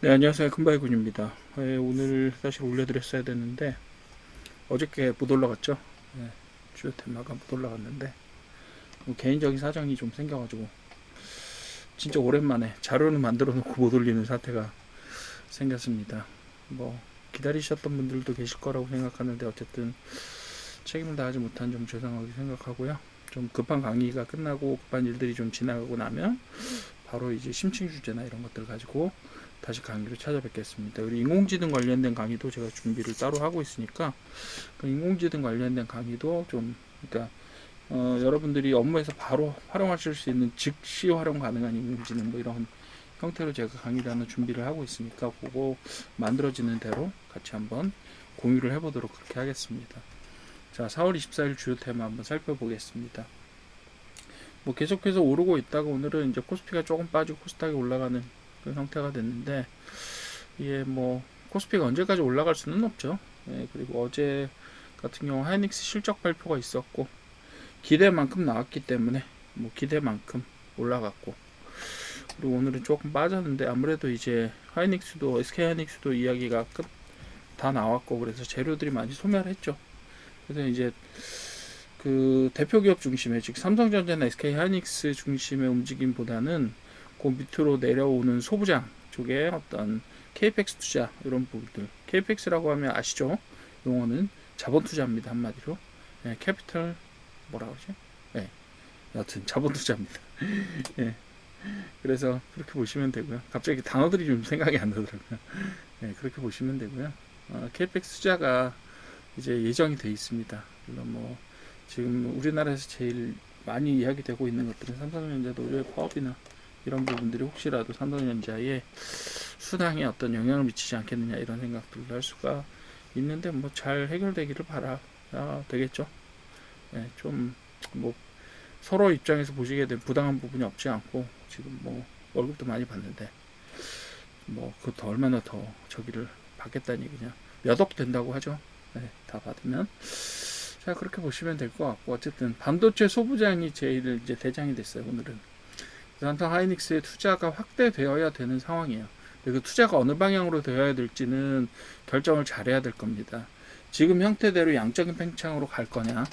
네, 안녕하세요. 큰바이군입니다. 오늘 사실 올려드렸어야 됐는데 어저께 못 올라갔죠. 네, 주요 테마가 못 올라갔는데 뭐 개인적인 사정이 좀 생겨가지고 진짜 오랜만에 자료는 만들어 놓고 못 올리는 사태가 생겼습니다. 뭐 기다리셨던 분들도 계실 거라고 생각하는데 어쨌든 책임을 다하지 못한 점 죄송하게 생각하고요. 좀 급한 강의가 끝나고 급한 일들이 좀 지나가고 나면 바로 이제 심층 주제나 이런 것들 가지고 다시 강의로 찾아뵙겠습니다. 그리고 인공지능 관련된 강의도 제가 준비를 따로 하고 있으니까 그 인공지능 관련된 강의도 좀 그러니까 여러분들이 업무에서 바로 활용하실 수 있는 즉시 활용 가능한 인공지능 뭐 이런 형태로 제가 강의를 하는 준비를 하고 있으니까 그거 만들어지는 대로 같이 한번 공유를 해보도록 그렇게 하겠습니다. 자, 4월 24일 주요 테마 한번 살펴보겠습니다. 뭐 계속해서 오르고 있다가 오늘은 이제 코스피가 조금 빠지고 코스닥이 올라가는 그런 형태가 됐는데 이게 뭐 코스피가 언제까지 올라갈 수는 없죠. 예, 그리고 어제 같은 경우 하이닉스 실적 발표가 있었고 기대만큼 나왔기 때문에 뭐 기대만큼 올라갔고 그리고 오늘은 조금 빠졌는데 아무래도 이제 하이닉스도 SK 하이닉스도 이야기가 다 나왔고 그래서 재료들이 많이 소멸했죠. 그래서 이제 그 대표 기업 중심의 즉 삼성전자나 SK 하이닉스 중심의 움직임보다는 그 밑으로 내려오는 소부장 쪽에 어떤 KPX 투자 이런 부분들 KPX라고 하면 아시죠? 용어는 자본 투자입니다 한마디로. 예, 캐피털 뭐라 그러지? 예, 여하튼 자본 투자입니다. 예, 그래서 그렇게 보시면 되고요. 갑자기 단어들이 좀 생각이 안 나더라고요. 예, 그렇게 보시면 되고요. KPX 투자가 이제 예정이 돼 있습니다. 물론 뭐 지금 우리나라에서 제일 많이 이야기되고 있는 것들은 삼성전자 노조의 파업이나 이런 부분들이 혹시라도 삼성전자의 순항에 어떤 영향을 미치지 않겠느냐 이런 생각들도 할 수가 있는데 뭐 잘 해결되기를 바라야 되겠죠. 예, 좀뭐 서로 입장에서 보시게 된 부당한 부분이 없지 않고 지금 뭐 월급도 많이 받는데 뭐 그것도 얼마나 더 저기를 받겠다는 얘기냐 몇 억 된다고 하죠. 네, 다 받으면 자 그렇게 보시면 될 것 같고 어쨌든 반도체 소부장이 제일 이제 대장이 됐어요 오늘은. 삼성 하이닉스의 투자가 확대되어야 되는 상황이에요. 그 투자가 어느 방향으로 되어야 될지는 결정을 잘해야 될 겁니다. 지금 형태대로 양적인 팽창으로 갈 거냐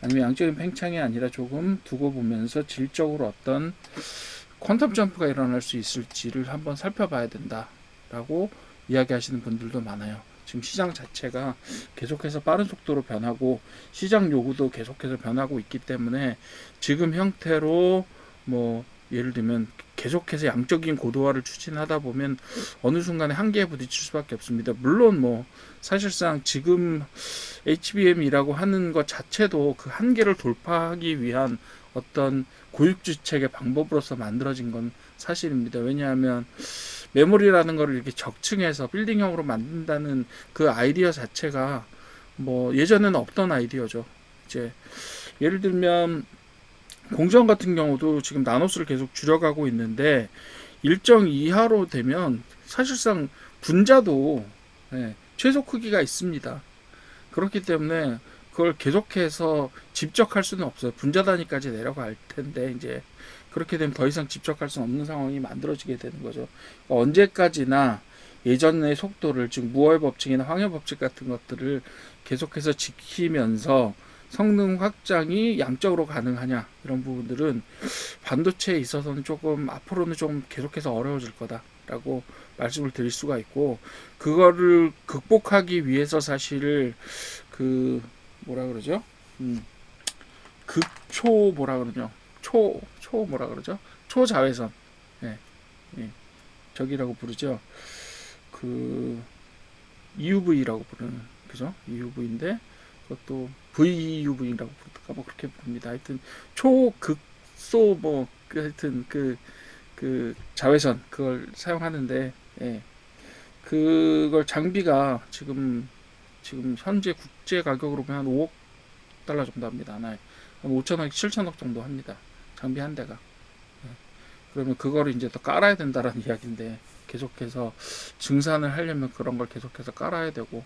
아니면 양적인 팽창이 아니라 조금 두고 보면서 질적으로 어떤 퀀텀 점프가 일어날 수 있을지를 한번 살펴봐야 된다라고 이야기하시는 분들도 많아요. 지금 시장 자체가 계속해서 빠른 속도로 변하고 시장 요구도 계속해서 변하고 있기 때문에 지금 형태로 뭐 예를 들면 계속해서 양적인 고도화를 추진하다 보면 어느 순간에 한계에 부딪힐 수밖에 없습니다. 물론 뭐 사실상 지금 HBM이라고 하는 것 자체도 그 한계를 돌파하기 위한 어떤 고육주책의 방법으로서 만들어진 건 사실입니다. 왜냐하면 메모리라는 거를 이렇게 적층해서 빌딩형으로 만든다는 그 아이디어 자체가 뭐 예전에는 없던 아이디어죠. 이제 예를 들면 공정 같은 경우도 지금 나노스를 계속 줄여가고 있는데 일정 이하로 되면 사실상 분자도 최소 크기가 있습니다. 그렇기 때문에 그걸 계속해서 집적할 수는 없어요. 분자 단위까지 내려갈 텐데 이제 그렇게 되면 더 이상 집적할 수 없는 상황이 만들어지게 되는 거죠. 그러니까 언제까지나 예전의 속도를 즉 무어의 법칙이나 황해 법칙 같은 것들을 계속해서 지키면서 성능 확장이 양적으로 가능하냐 이런 부분들은 반도체에 있어서는 조금 앞으로는 좀 계속해서 어려워질 거다라고 말씀을 드릴 수가 있고 그거를 극복하기 위해서 사실 그 뭐라 그러죠? 극초 뭐라 그러죠? 초 뭐라 그러죠? 초자외선. 예, 예. 저기라고 부르죠. 그 EUV라고 부르는 그죠? EUV인데 그것도 VUV라고 부를까 뭐 그렇게 부릅니다. 하여튼 초극소 뭐 하여튼 그 자외선 그걸 사용하는데 예. 그걸 장비가 지금 현재 국제 가격으로 보면 한 5억 달러 정도 합니다. 하나에. 한 5천억, 7천억 정도 합니다. 장비 한 대가. 그러면 그거를 이제 더 깔아야 된다라는 이야기인데 계속해서 증산을 하려면 그런 걸 계속해서 깔아야 되고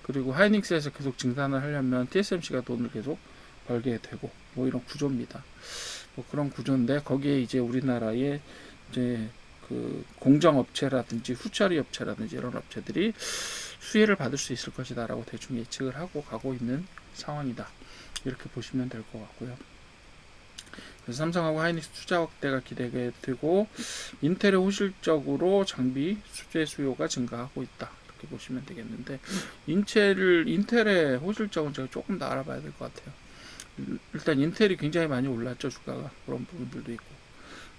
그리고 하이닉스에서 계속 증산을 하려면 TSMC가 돈을 계속 벌게 되고 뭐 이런 구조입니다. 뭐 그런 구조인데 거기에 이제 우리나라의 이제 그 공정업체라든지 후처리 업체라든지 이런 업체들이 수혜를 받을 수 있을 것이다라고 대충 예측을 하고 가고 있는 상황이다. 이렇게 보시면 될 것 같고요. 그래서 삼성하고 하이닉스 투자 확대가 기대되고 인텔의 호실적으로 장비 수제 수요가 증가하고 있다. 이렇게 보시면 되겠는데 인텔의 호실적은 제가 조금 더 알아봐야 될 것 같아요. 일단 인텔이 굉장히 많이 올랐죠, 주가가. 그런 부분들도 있고.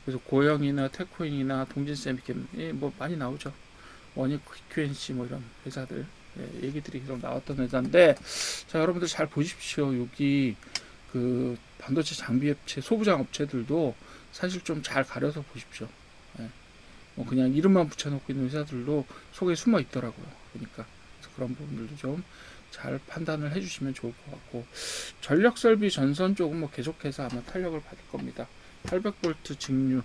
그래서 고영이나 테코인이나 동진세미캠 뭐 많이 나오죠. 원익 QNC 뭐 이런 회사들 얘기들이 계속 나왔던 회사인데, 자 여러분들 잘 보십시오. 여기 그 반도체 장비 업체, 소부장 업체들도 사실 좀 잘 가려서 보십시오. 뭐 그냥 이름만 붙여놓고 있는 회사들도 속에 숨어 있더라고요. 그러니까 그런 부분들도 좀 잘 판단을 해주시면 좋을 것 같고, 전력 설비 전선 쪽은 뭐 계속해서 아마 탄력을 받을 겁니다. 800V 직류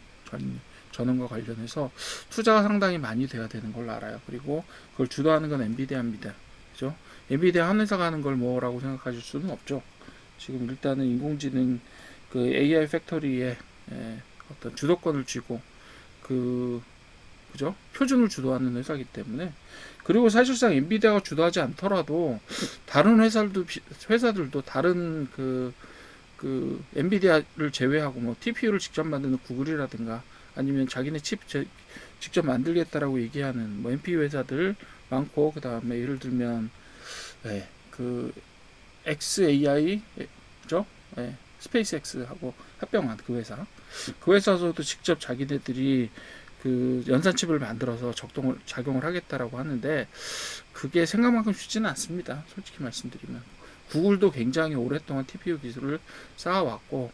전원과 관련해서 투자가 상당히 많이 돼야 되는 걸로 알아요. 그리고 그걸 주도하는 건 엔비디아입니다. 그죠? 엔비디아 한 회사가 하는 걸 뭐라고 생각하실 수는 없죠. 지금 일단은 인공지능 그 AI 팩토리에 어떤 주도권을 쥐고 그죠? 표준을 주도하는 회사이기 때문에, 그리고 사실상 엔비디아가 주도하지 않더라도 다른 회사들도 다른 그 엔비디아를 제외하고 뭐 TPU를 직접 만드는 구글이라든가 아니면 자기네 칩 직접 만들겠다라고 얘기하는 뭐 NPU 회사들 많고, 그 다음에 예를 들면 그 XAI 그죠? 스페이스X하고 합병한 그 회사에서도 직접 자기네들이 그 연산칩을 만들어서 작용을 하겠다라고 하는데, 그게 생각만큼 쉽지는 않습니다. 솔직히 말씀드리면 구글도 굉장히 오랫동안 TPU 기술을 쌓아왔고,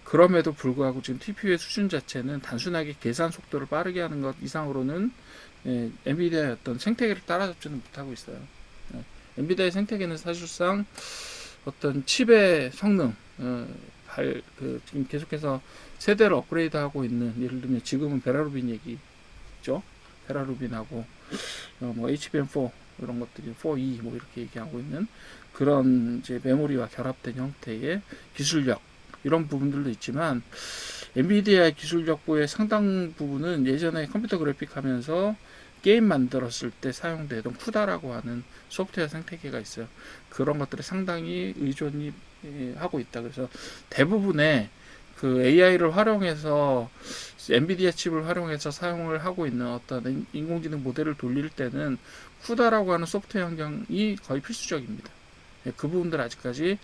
그럼에도 불구하고 지금 TPU의 수준 자체는 단순하게 계산 속도를 빠르게 하는 것 이상으로는 엔비디아의 어떤 생태계를 따라잡지는 못하고 있어요. 엔비디아의 생태계는 사실상 어떤 칩의 성능, 지금 계속해서 세대를 업그레이드하고 있는, 예를 들면 지금은 베라루빈 얘기죠. 베라루빈하고 뭐 HBM4 이런 것들이 4E 뭐 이렇게 얘기하고 있는 그런 이제 메모리와 결합된 형태의 기술력, 이런 부분들도 있지만 엔비디아의 기술력부의 상당 부분은 예전에 컴퓨터 그래픽 하면서 게임 만들었을 때 사용되던 쿠다라고 하는 소프트웨어 생태계가 있어요. 그런 것들을 상당히 의존이 하고 있다. 그래서 대부분의 그 AI를 활용해서 엔비디아 칩을 활용해서 사용을 하고 있는 어떤 인공지능 모델을 돌릴 때는 쿠다라고 하는 소프트웨어 환경이 거의 필수적입니다. 그 부분들 아직까지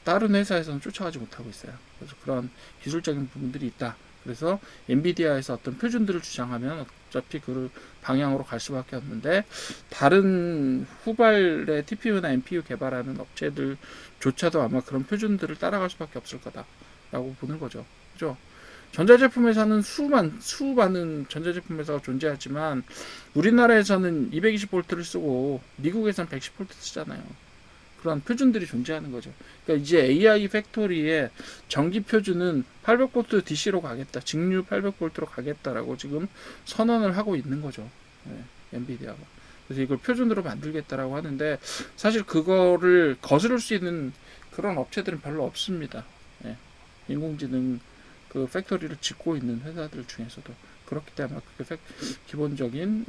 다른 회사에서는 쫓아가지 못하고 있어요. 그래서 그런 기술적인 부분들이 있다. 그래서 엔비디아에서 어떤 표준들을 주장하면 어차피 그 방향으로 갈 수밖에 없는데, 다른 후발의 TPU나 NPU 개발하는 업체들조차도 아마 그런 표준들을 따라갈 수밖에 없을 거다라고 보는 거죠. 그죠? 전자제품 회사는 수많은 전자제품 회사가 존재하지만 우리나라에서는 220V를 쓰고 미국에서는 110V 쓰잖아요. 그런 표준들이 존재하는 거죠. 그러니까 이제 AI 팩토리의 전기 표준은 800V DC로 가겠다, 직류 800V로 가겠다라고 지금 선언을 하고 있는 거죠. 엔비디아가. 그래서 이걸 표준으로 만들겠다라고 하는데, 사실 그거를 거스를 수 있는 그런 업체들은 별로 없습니다. 인공지능 그 팩토리를 짓고 있는 회사들 중에서도. 그렇기 때문에 그게 기본적인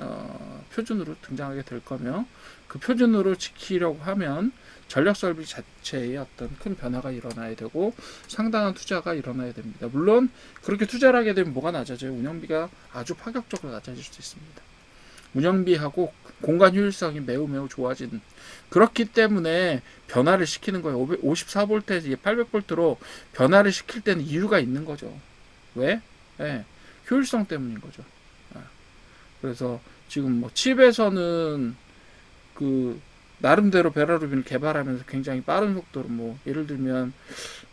표준으로 등장하게 될 거며, 그 표준으로 지키려고 하면 전력 설비 자체에 어떤 큰 변화가 일어나야 되고 상당한 투자가 일어나야 됩니다. 물론 그렇게 투자를 하게 되면 뭐가 낮아져요? 운영비가 아주 파격적으로 낮아질 수 있습니다. 운영비하고 공간 효율성이 매우 좋아진, 그렇기 때문에 변화를 시키는 거예요. 54V에서 800V로 변화를 시킬 때는 이유가 있는 거죠. 왜? 효율성 때문인 거죠. 그래서 지금 뭐 칩에서는 그 나름대로 베라루빈을 개발하면서 굉장히 빠른 속도로, 뭐 예를 들면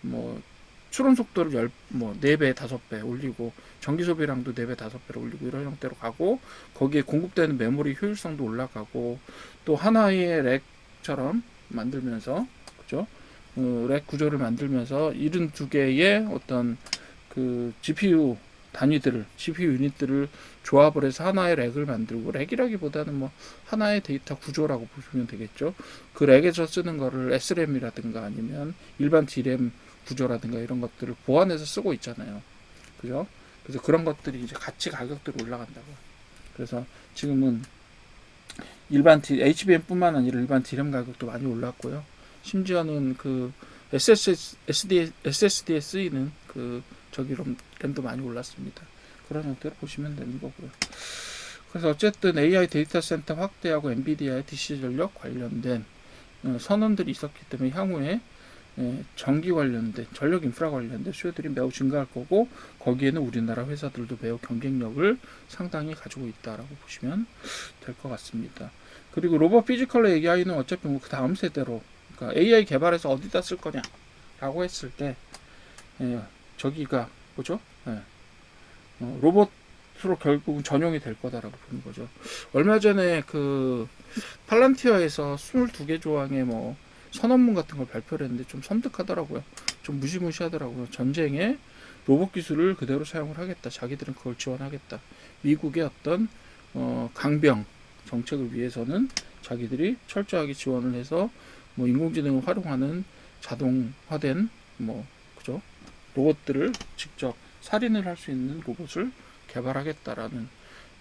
뭐 추론 속도를 4배, 5배 올리고 전기 소비량도 4배, 5배로 올리고 이런 형태로 가고, 거기에 공급되는 메모리 효율성도 올라가고, 또 하나의 렉처럼 만들면서, 그죠? 렉 구조를 만들면서 72개의 어떤 그 GPU 유닛들을 조합을 해서 하나의 렉을 만들고, 렉이라기보다는 뭐 하나의 데이터 구조라고 보시면 되겠죠. 그 렉에서 쓰는 거를 SRAM이라든가 아니면 일반 DRAM 구조라든가 이런 것들을 보완해서 쓰고 있잖아요. 그죠? 그래서 그런 것들이 이제 같이 가격들이 올라간다고요. 그래서 지금은 일반 HBM뿐만 아니라 일반 DRAM 가격도 많이 올랐고요. 심지어는 그 SSD에 쓰이는 그 저기 램도 많이 올랐습니다. 그런 형태로 보시면 되는 거고요. 그래서 어쨌든 AI 데이터 센터 확대하고 엔비디아의 DC 전력 관련된 선언들이 있었기 때문에 향후에 전기 관련된 전력 인프라 관련된 수요들이 매우 증가할 거고, 거기에는 우리나라 회사들도 매우 경쟁력을 상당히 가지고 있다라고 보시면 될 것 같습니다. 그리고 로봇 피지컬 AI는 어차피 그 다음 세대로, 그러니까 AI 개발해서 어디다 쓸 거냐라고 했을 때 저기가 뭐죠? 로봇으로 결국은 전용이 될 거다라고 보는 거죠. 얼마 전에 그 팔란티어에서 22개 조항의 뭐 선언문 같은 걸 발표를 했는데 좀 섬뜩하더라고요. 좀 무시무시하더라고요. 전쟁에 로봇 기술을 그대로 사용을 하겠다. 자기들은 그걸 지원하겠다. 미국의 어떤 강병 정책을 위해서는 자기들이 철저하게 지원을 해서 뭐 인공지능을 활용하는 자동화된 뭐 그죠? 로봇들을 직접 살인을 할 수 있는 로봇을 개발하겠다라는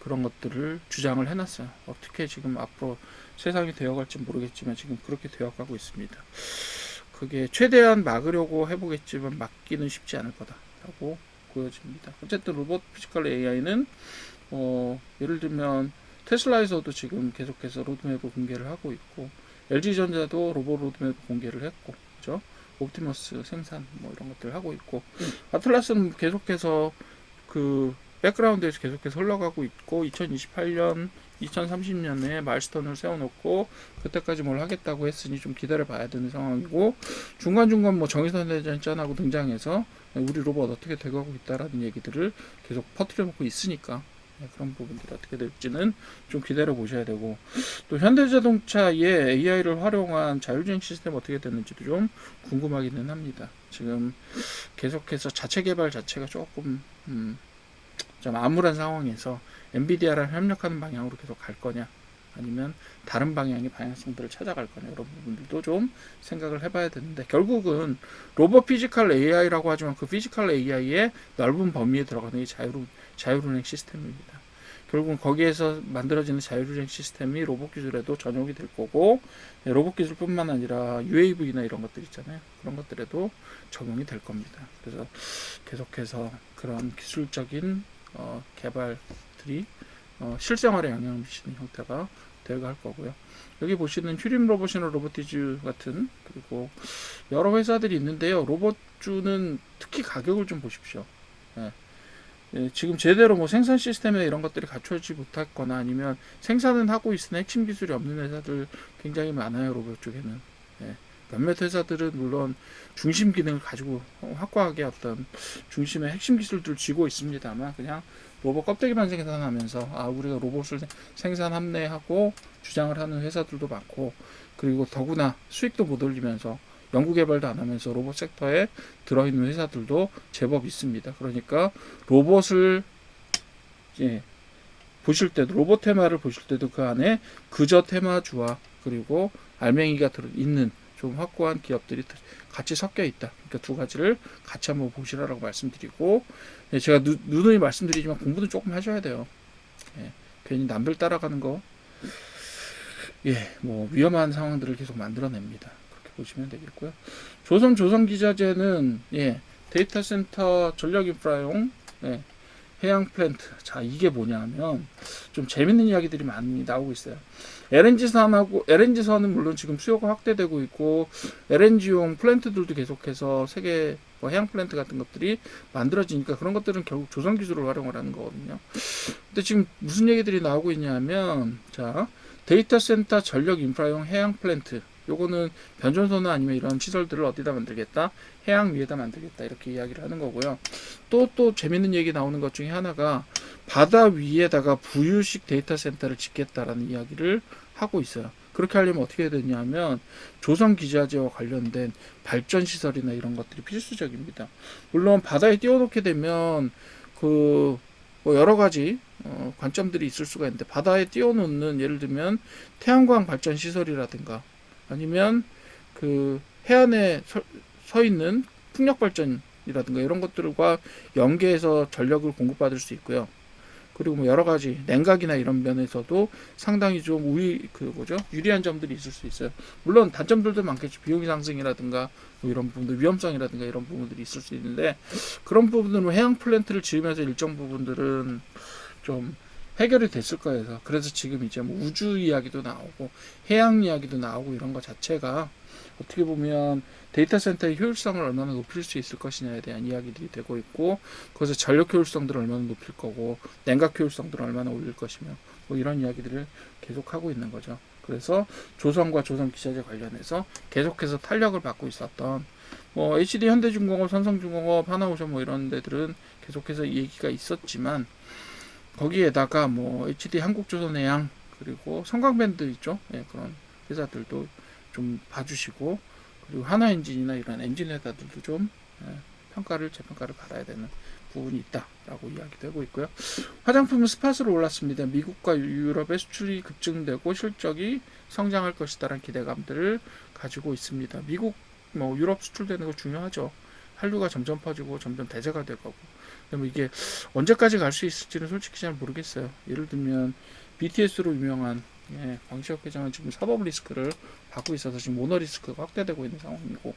그런 것들을 주장을 해놨어요. 어떻게 지금 앞으로 세상이 되어갈지 모르겠지만 지금 그렇게 되어가고 있습니다. 그게 최대한 막으려고 해보겠지만 막기는 쉽지 않을 거다라고 보여집니다. 어쨌든 로봇 피지컬 AI는 예를 들면 테슬라에서도 지금 계속해서 로드맵을 공개를 하고 있고, LG전자도 로봇 로드맵을 공개를 했고, 그죠? 옵티머스 생산 뭐 이런 것들 하고 있고, 아틀라스는 계속해서 그 백그라운드에서 계속해서 흘러가고 있고, 2028년, 2030년에 마일스톤을 세워놓고 그때까지 뭘 하겠다고 했으니 좀 기다려 봐야 되는 상황이고, 중간중간 뭐 정의선 대전하고 등장해서 우리 로봇 어떻게 돼가고 있다라는 얘기들을 계속 퍼뜨려 놓고 있으니까 그런 부분들이 어떻게 될지는 좀 기다려 보셔야 되고, 또 현대자동차의 AI를 활용한 자율주행 시스템 어떻게 되는지도 좀 궁금하기는 합니다. 지금 계속해서 자체 개발 자체가 조금 좀 암울한 상황에서 엔비디아랑 협력하는 방향으로 계속 갈 거냐, 아니면 다른 방향의 방향성들을 찾아갈 거냐, 이런 부분들도 좀 생각을 해봐야 되는데, 결국은 로봇 피지컬 AI라고 하지만 그 피지컬 AI의 넓은 범위에 들어가는 게 자율운행 시스템입니다. 결국은 거기에서 만들어지는 자율주행 시스템이 로봇 기술에도 전용이 될 거고, 로봇 기술뿐만 아니라 UAV나 이런 것들 있잖아요. 그런 것들에도 적용이 될 겁니다. 그래서 계속해서 그런 기술적인 개발들이 실생활에 영향을 미치는 형태가 되어갈 거고요. 여기 보시는 휴림 로봇이나 로보티즈 같은, 그리고 여러 회사들이 있는데요. 로봇주는 특히 가격을 좀 보십시오. 지금 제대로 뭐 생산 시스템이나 이런 것들이 갖춰지지 못했거나 아니면 생산은 하고 있으나 핵심 기술이 없는 회사들 굉장히 많아요. 로봇 쪽에는. 몇몇 회사들은 물론 중심 기능을 가지고 확고하게 어떤 중심의 핵심 기술들을 쥐고 있습니다만, 그냥 로봇 껍데기만 생산하면서 우리가 로봇을 생산함내하고 주장을 하는 회사들도 많고, 그리고 더구나 수익도 못 올리면서 연구개발도 안 하면서 로봇 섹터에 들어있는 회사들도 제법 있습니다. 그러니까 로봇을 보실 때도, 로봇 테마를 보실 때도 그 안에 그저 테마주와 그리고 알맹이가 들어있는 좀 확고한 기업들이 같이 섞여 있다. 그러니까 두 가지를 같이 한번 보시라고 말씀드리고, 제가 누누이 말씀드리지만 공부도 조금 하셔야 돼요. 괜히 남들 따라가는 거 뭐 위험한 상황들을 계속 만들어냅니다. 그렇게 보시면 되겠고요. 조선기자재는 데이터 센터 전력 인프라용 해양 플랜트. 자, 이게 뭐냐면 좀 재밌는 이야기들이 많이 나오고 있어요. LNG선은 물론 지금 수요가 확대되고 있고, LNG용 플랜트들도 계속해서 세계 해양 플랜트 같은 것들이 만들어지니까 그런 것들은 결국 조선 기술을 활용을 하는 거거든요. 근데 지금 무슨 얘기들이 나오고 있냐면, 자, 데이터 센터 전력 인프라용 해양 플랜트, 요거는 변전소나 아니면 이런 시설들을 어디다 만들겠다, 해양 위에다 만들겠다, 이렇게 이야기를 하는 거고요. 또 재밌는 얘기 나오는 것 중에 하나가 바다 위에다가 부유식 데이터 센터를 짓겠다라는 이야기를 하고 있어요. 그렇게 하려면 어떻게 해야 되냐면 조선기자재와 관련된 발전 시설이나 이런 것들이 필수적입니다. 물론 바다에 띄워놓게 되면 뭐 여러 가지 관점들이 있을 수가 있는데, 바다에 띄워놓는 예를 들면 태양광 발전 시설이라든가 아니면 그 해안에 서 있는 풍력 발전 이라든가 이런 것들과 연계해서 전력을 공급받을 수 있고요. 그리고 뭐 여러 가지 냉각이나 이런 면에서도 상당히 좀 유리한 점들이 있을 수 있어요. 물론 단점들도 많겠죠. 비용이 상승이라든가 뭐 이런 부분들, 위험성이라든가 이런 부분들이 있을 수 있는데, 그런 부분들은 해양 플랜트를 지으면서 일정 부분들은 좀 해결이 됐을 거예요. 그래서 지금 이제 뭐 우주 이야기도 나오고 해양 이야기도 나오고 이런 것 자체가 어떻게 보면 데이터 센터의 효율성을 얼마나 높일 수 있을 것이냐에 대한 이야기들이 되고 있고, 거기서 전력 효율성들을 얼마나 높일 거고 냉각 효율성들을 얼마나 올릴 것이며 뭐 이런 이야기들을 계속 하고 있는 거죠. 그래서 조선과 조선기차제 관련해서 계속해서 탄력을 받고 있었던 뭐 HD 현대중공업, 삼성중공업, 하나오션 뭐 이런 데들은 계속해서 얘기가 있었지만, 거기에다가 뭐 HD 한국조선해양 그리고 성광밴드 있죠. 예, 그런 회사들도 좀 봐주시고, 그리고 하나엔진이나 이런 엔진 회사들도 좀 재평가를 받아야 되는 부분이 있다라고 이야기되고 있고요. 화장품은 스팟으로 올랐습니다. 미국과 유럽의 수출이 급증되고 실적이 성장할 것이다라는 기대감들을 가지고 있습니다. 미국, 뭐 유럽 수출되는 거 중요하죠. 한류가 점점 퍼지고 점점 대세가 되고, 그러면 이게 언제까지 갈 수 있을지는 솔직히 잘 모르겠어요. 예를 들면 BTS로 유명한 광시혁 회장은 지금 사법 리스크를 받고 있어서 지금 오너 리스크가 확대되고 있는 상황이고,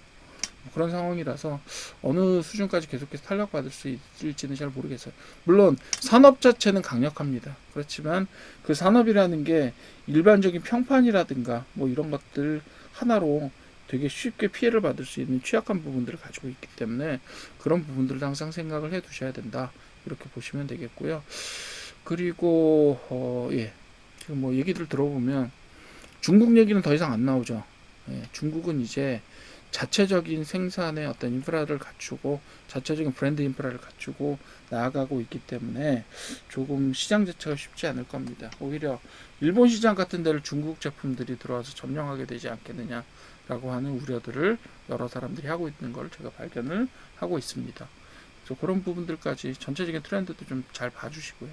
그런 상황이라서 어느 수준까지 계속해서 탄력받을 수 있을지는 잘 모르겠어요. 물론 산업 자체는 강력합니다. 그렇지만 그 산업이라는 게 일반적인 평판이라든가 뭐 이런 것들 하나로 되게 쉽게 피해를 받을 수 있는 취약한 부분들을 가지고 있기 때문에 그런 부분들을 항상 생각을 해 두셔야 된다, 이렇게 보시면 되겠고요. 그리고 지금 뭐 얘기들 들어보면 중국 얘기는 더 이상 안 나오죠. 중국은 이제 자체적인 생산의 어떤 인프라를 갖추고 자체적인 브랜드 인프라를 갖추고 나아가고 있기 때문에 조금 시장 자체가 쉽지 않을 겁니다. 오히려 일본 시장 같은 데를 중국 제품들이 들어와서 점령하게 되지 않겠느냐라고 하는 우려들을 여러 사람들이 하고 있는 걸 제가 발견을 하고 있습니다. 그래서 그런 부분들까지 전체적인 트렌드도 좀 잘 봐주시고요.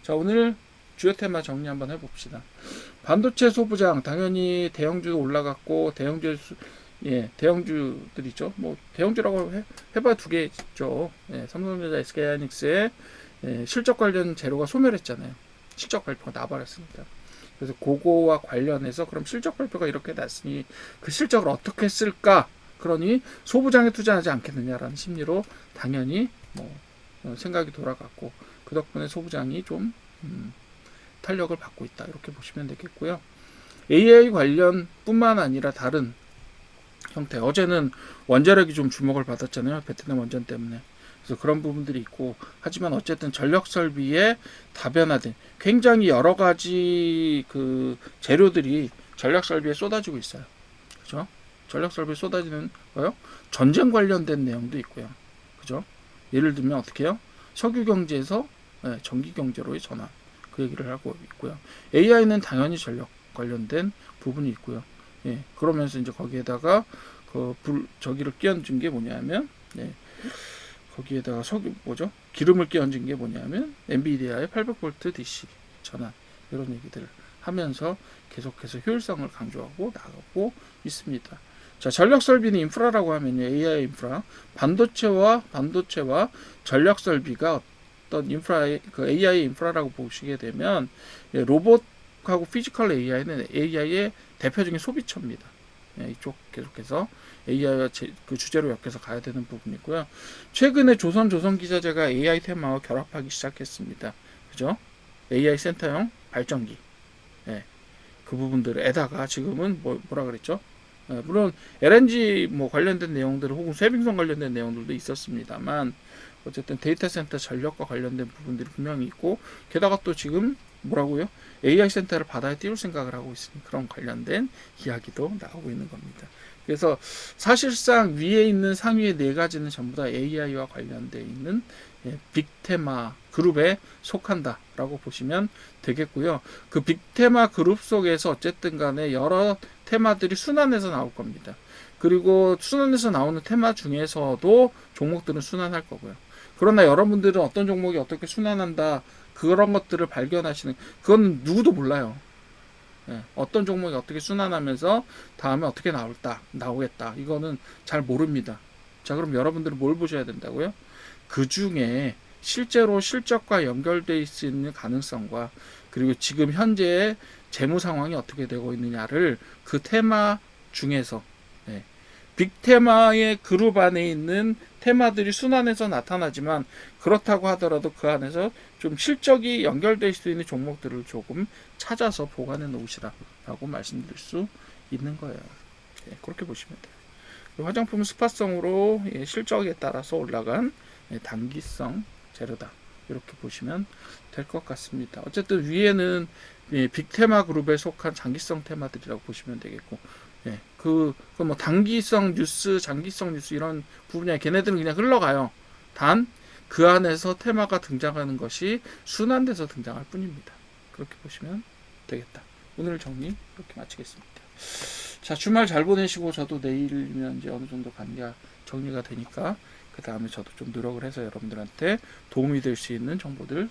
자, 오늘 주요 테마 정리 한번 해봅시다. 반도체 소부장, 당연히 대형주 올라갔고, 대형주들 있죠. 뭐 대형주라고 해봐 두 개 있죠. 삼성전자, SK하이닉스의 실적 관련 재료가 소멸했잖아요. 실적 발표가 나버렸습니다. 그래서 그거와 관련해서 그럼 실적 발표가 이렇게 났으니 그 실적을 어떻게 쓸까? 그러니 소부장에 투자하지 않겠느냐라는 심리로 당연히 뭐 생각이 돌아갔고, 그 덕분에 소부장이 좀 탄력을 받고 있다, 이렇게 보시면 되겠고요. AI 관련 뿐만 아니라 다른 형태, 어제는 원자력이 좀 주목을 받았잖아요. 베트남 원전 때문에. 그래서 그런 부분들이 있고, 하지만 어쨌든 전력 설비에 다변화된 굉장히 여러 가지 그 재료들이 전력 설비에 쏟아지고 있어요. 그죠? 전력 설비에 쏟아지는 거요. 전쟁 관련된 내용도 있고요. 그죠? 예를 들면 어떻게 해요? 석유 경제에서 전기 경제로의 전환, 그 얘기를 하고 있고요. AI는 당연히 전력 관련된 부분이 있고요. 그러면서 이제 거기에다가 저기를 끼얹은 게 뭐냐면, 거기에다가 기름을 끼얹은 게 뭐냐면 엔비디아의 800V DC 전환, 이런 얘기들을 하면서 계속해서 효율성을 강조하고 나가고 있습니다. 자, 전력 설비는 인프라라고 하면요, AI 인프라, 반도체와 전력 설비가 어떤 그 AI 인프라라고 보시게 되면, 로봇하고 피지컬 AI는 AI의 대표적인 소비처입니다. 이쪽 계속해서 AI와 그 주제로 엮여서 가야 되는 부분이고요. 최근에 조선기자재가 AI 테마와 결합하기 시작했습니다. 그죠? AI 센터형 발전기, 그 부분들에다가 지금은 뭐라 그랬죠? 물론 LNG 뭐 관련된 내용들 혹은 쇠빙선 관련된 내용들도 있었습니다만, 어쨌든 데이터 센터 전력과 관련된 부분들이 분명히 있고, 게다가 또 지금 뭐라고요? AI 센터를 바다에 띄울 생각을 하고 있으니 그런 관련된 이야기도 나오고 있는 겁니다. 그래서 사실상 위에 있는 상위의 네 가지는 전부 다 AI와 관련되어 있는 빅테마 그룹에 속한다라고 보시면 되겠고요. 그 빅테마 그룹 속에서 어쨌든 간에 여러 테마들이 순환해서 나올 겁니다. 그리고 순환해서 나오는 테마 중에서도 종목들은 순환할 거고요. 그러나 여러분들은 어떤 종목이 어떻게 순환한다, 그런 것들을 발견하시는, 그건 누구도 몰라요. 어떤 종목이 어떻게 순환하면서 다음에 어떻게 나오겠다, 이거는 잘 모릅니다. 자, 그럼 여러분들은 뭘 보셔야 된다고요? 그 중에 실제로 실적과 연결되어 있는 가능성과 그리고 지금 현재의 재무 상황이 어떻게 되고 있느냐를 그 테마 중에서 네, 빅테마의 그룹 안에 있는 테마들이 순환해서 나타나지만 그렇다고 하더라도 그 안에서 좀 실적이 연결될 수 있는 종목들을 조금 찾아서 보관해 놓으시라라고 말씀드릴 수 있는 거예요. 네, 그렇게 보시면 돼요. 화장품 스파성으로 실적에 따라서 올라간 단기성 재료다. 이렇게 보시면 될 것 같습니다. 어쨌든 위에는 빅테마 그룹에 속한 장기성 테마들이라고 보시면 되겠고, 뭐 단기성 뉴스, 장기성 뉴스 이런 부분이 걔네들은 그냥 흘러가요. 단 그 안에서 테마가 등장하는 것이 순환돼서 등장할 뿐입니다. 그렇게 보시면 되겠다. 오늘 정리 이렇게 마치겠습니다. 자, 주말 잘 보내시고 저도 내일이면 이제 어느 정도 정리가 되니까 그 다음에 저도 좀 노력을 해서 여러분들한테 도움이 될 수 있는 정보들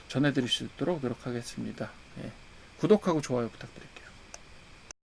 전해드릴 수 있도록 노력하겠습니다. 구독하고 좋아요 부탁드립니다.